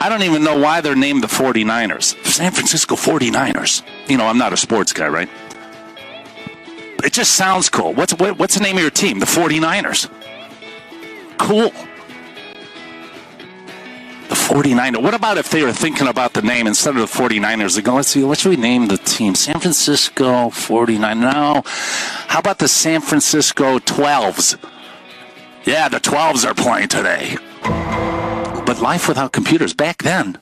I don't even know why they're named the 49ers. San Francisco 49ers. You know, I'm not a sports guy, right? It just sounds cool. What's the name of your team? The 49ers. Cool. The 49ers. What about if they were thinking about the name instead of the 49ers? They go, let's see, what should we name the team? San Francisco 49ers. No. How about the San Francisco 12s? Yeah, the 12s are playing today. But life without computers. Back then,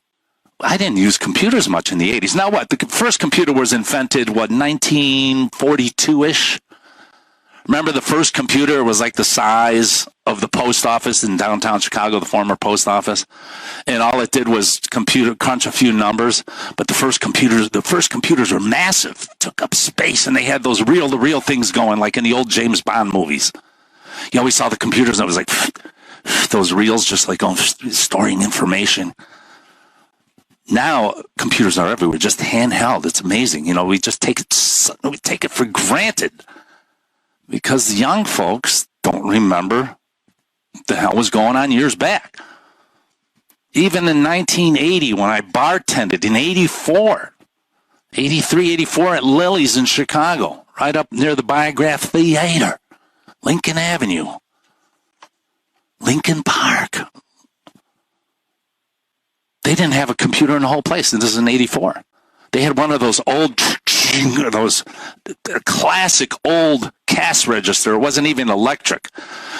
I didn't use computers much in the 80s. Now what? The first computer was invented, 1942-ish? Remember the first computer was like the size of the post office in downtown Chicago, the former post office? And all it did was crunch a few numbers. But the first computers were massive, took up space, and they had those reel-to-reel things going like in the old James Bond movies. You always saw the computers and it was like those reels just like storing information. Now computers are everywhere, just handheld. It's amazing. You know, we just take it for granted because the young folks don't remember what the hell was going on years back. Even in 1980, when I bartended in 83, 84 at Lily's in Chicago, right up near the Biograph Theater, Lincoln Avenue, Lincoln Park. They didn't have a computer in the whole place. And this is in 84. They had one of those classic old cash register. It wasn't even electric.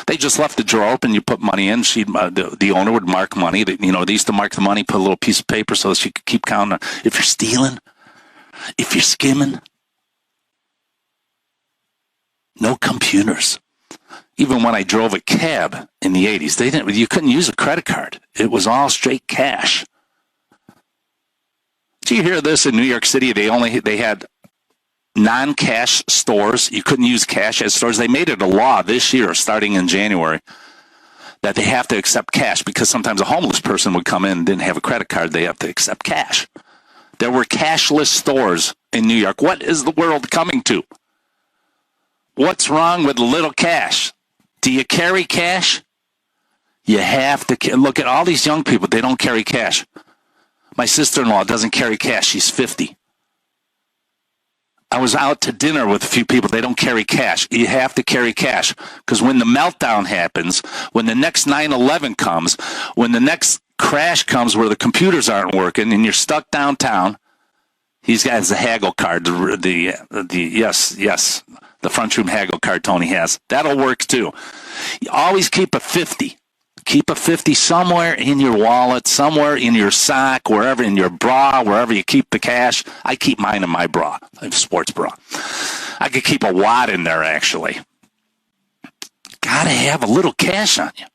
They just left the drawer open. You put money in. The owner would mark money. They used to mark the money, put a little piece of paper so that she could keep counting. If you're stealing, if you're skimming. No computers. Even when I drove a cab in the 80s, you couldn't use a credit card. It was all straight cash. Did you hear this in New York City? They had non-cash stores. You couldn't use cash as stores. They made it a law this year, starting in January, that they have to accept cash because sometimes a homeless person would come in and didn't have a credit card. They have to accept cash. There were cashless stores in New York. What is the world coming to? What's wrong with little cash? Do you carry cash? You have to. Look at all these young people. They don't carry cash. My sister-in-law doesn't carry cash. She's 50. I was out to dinner with a few people. They don't carry cash. You have to carry cash because when the meltdown happens, when the next 9/11 comes, when the next crash comes where the computers aren't working and you're stuck downtown, he's got the haggle card. Yes. The front room haggle card Tony has. That'll work too. You always keep a 50. Keep a 50 somewhere in your wallet, somewhere in your sock, wherever, in your bra, wherever you keep the cash. I keep mine in my bra. I have a sports bra. I could keep a wad in there, actually. Gotta have a little cash on you.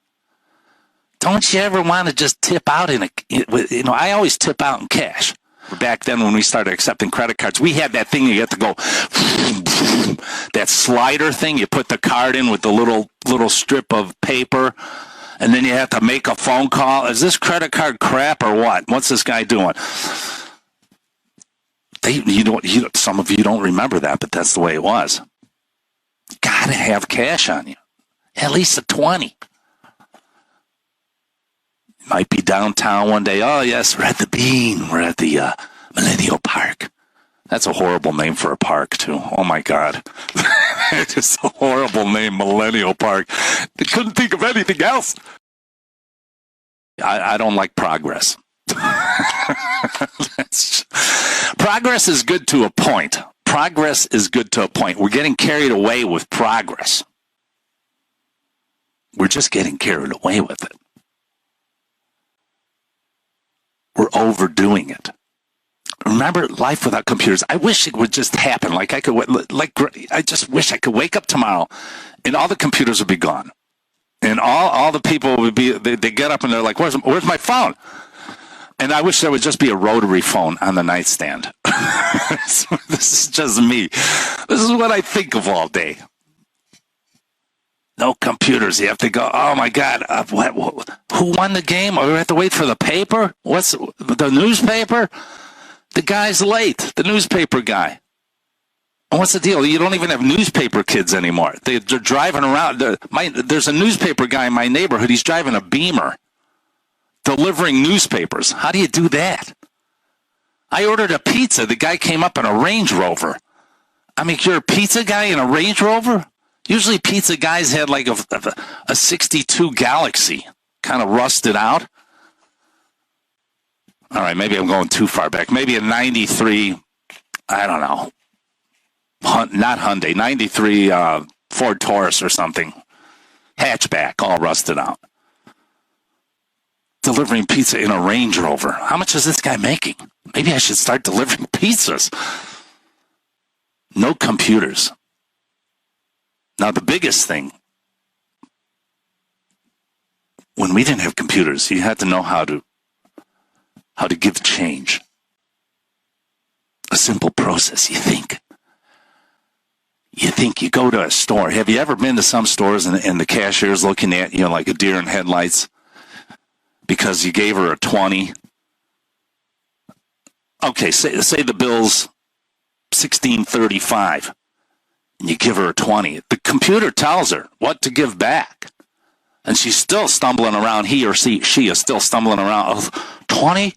Don't you ever want to just tip out I always tip out in cash. Back then when we started accepting credit cards, we had that thing you had to go, that slider thing. You put the card in with the little strip of paper, and then you have to make a phone call. Is this credit card crap or what? What's this guy doing? Some of you don't remember that, but that's the way it was. Got to have cash on you, at least a 20. Might be downtown one day. Oh, yes, we're at the Bean. We're at the Millennial Park. That's a horrible name for a park, too. Oh, my God. It's just a horrible name, Millennial Park. They couldn't think of anything else. I don't like progress. Progress is good to a point. Progress is good to a point. We're getting carried away with progress. We're just getting carried away with it. We're overdoing it. Remember life without computers? I wish it would just happen. I just wish I could wake up tomorrow and all the computers would be gone. And all the people would be, they get up and they're like, where's my phone? And I wish there would just be a rotary phone on the nightstand. This is just me. This is what I think of all day. No computers. You have to go, oh, my God. Who won the game? Or we have to wait for the paper? What's the newspaper? The guy's late, the newspaper guy. And what's the deal? You don't even have newspaper kids anymore. They're driving around. There's a newspaper guy in my neighborhood. He's driving a Beamer. delivering newspapers. How do you do that? I ordered a pizza. The guy came up in a Range Rover. I mean, you're a pizza guy in a Range Rover? Usually pizza guys had like a 62 Galaxy, kind of rusted out. All right, maybe I'm going too far back. Maybe a 93, I don't know, not Hyundai, 93 Ford Taurus or something. Hatchback, all rusted out. Delivering pizza in a Range Rover. How much is this guy making? Maybe I should start delivering pizzas. No computers. Now, the biggest thing, when we didn't have computers, you had to know how to give change. A simple process, you think. You go to a store. Have you ever been to some stores and the cashier's looking at you like a deer in headlights because you gave her a 20? Okay, say the bill's $16.35 and you give her a 20. The computer tells her what to give back. And she's still stumbling around. He or she is still stumbling around. Oh, 20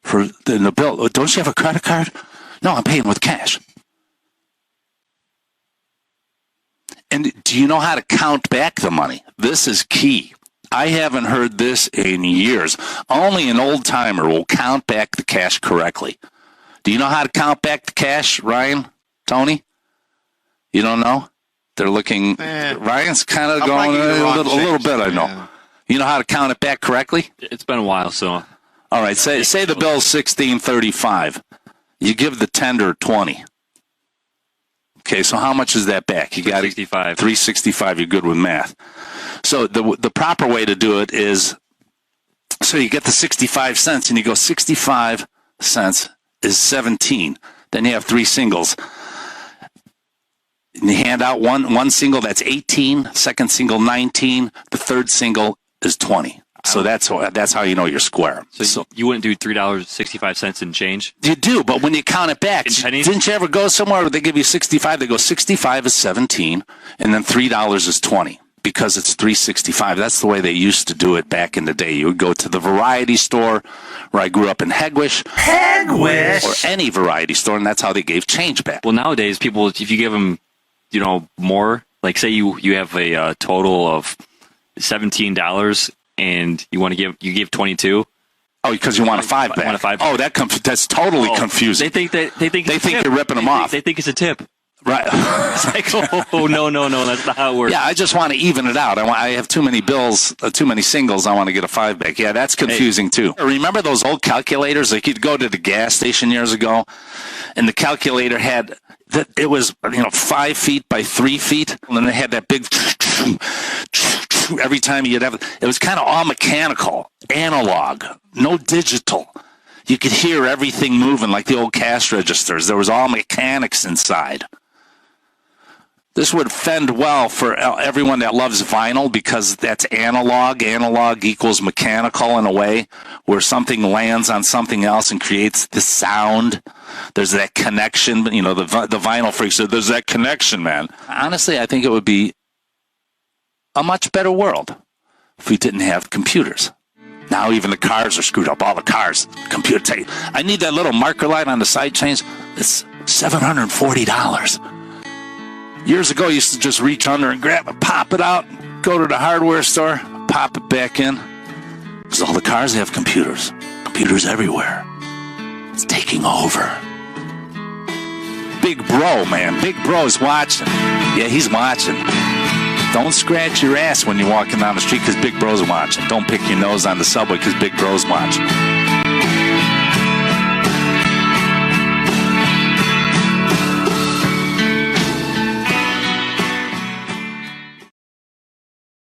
for the bill. Don't you have a credit card? No, I'm paying with cash. And do you know how to count back the money? This is key. I haven't heard this in years. Only an old timer will count back the cash correctly. Do you know how to count back the cash, Ryan? Tony? You don't know? They're looking. Ryan's kind of going a little bit, I know. Yeah. You know how to count it back correctly? It's been a while, so. All right, say the bill's $16.35. You give the tender 20. Okay, so how much is that back? You got $365. $365. You're good with math. So the proper way to do it is, so you get the 65 cents and you go 65 cents is 17. Then you have three singles. And you hand out one single, that's 18. Second single, 19. The third single is 20. So that's how you know you're square. So you wouldn't do $3.65 in change? You do, but when you count it back, didn't you ever go somewhere where they give you 65? They go 65 is 17, and then $3 is 20 because it's $3.65. That's the way they used to do it back in the day. You would go to the variety store where I grew up in Hegwish, or any variety store, and that's how they gave change back. Well, nowadays, people, if you give them, more, like say you have a total of $17 and you give 22. Oh, because you want a $5 back. Oh, that's totally confusing. They think you're ripping them off. They think it's a tip. Right. It's like, oh, no, that's not how it works. Yeah, I just want to even it out. I have too many bills, too many singles. I want to get a $5 back. Yeah, that's confusing too. Remember those old calculators? Like you'd go to the gas station years ago, and the calculator had it was 5 feet by 3 feet, and then they had that big. Every time you'd have it was kind of all mechanical, analog, no digital. You could hear everything moving like the old cash registers. There was all mechanics inside. This would fend well for everyone that loves vinyl because that's analog. Analog equals mechanical in a way where something lands on something else and creates the sound. There's that connection. The vinyl freaks said, there's that connection, man. Honestly, I think it would be a much better world if we didn't have computers. Now even the cars are screwed up. All the cars, computer. I need that little marker light on the side chains. It's $740. Years ago, you used to just reach under and grab it, pop it out, go to the hardware store, pop it back in. Because all the cars have computers. Computers everywhere. It's taking over. Big bro, man. Big bro's watching. Yeah, he's watching. Don't scratch your ass when you're walking down the street because Big Bro's watching. Don't pick your nose on the subway because Big Bro's watching.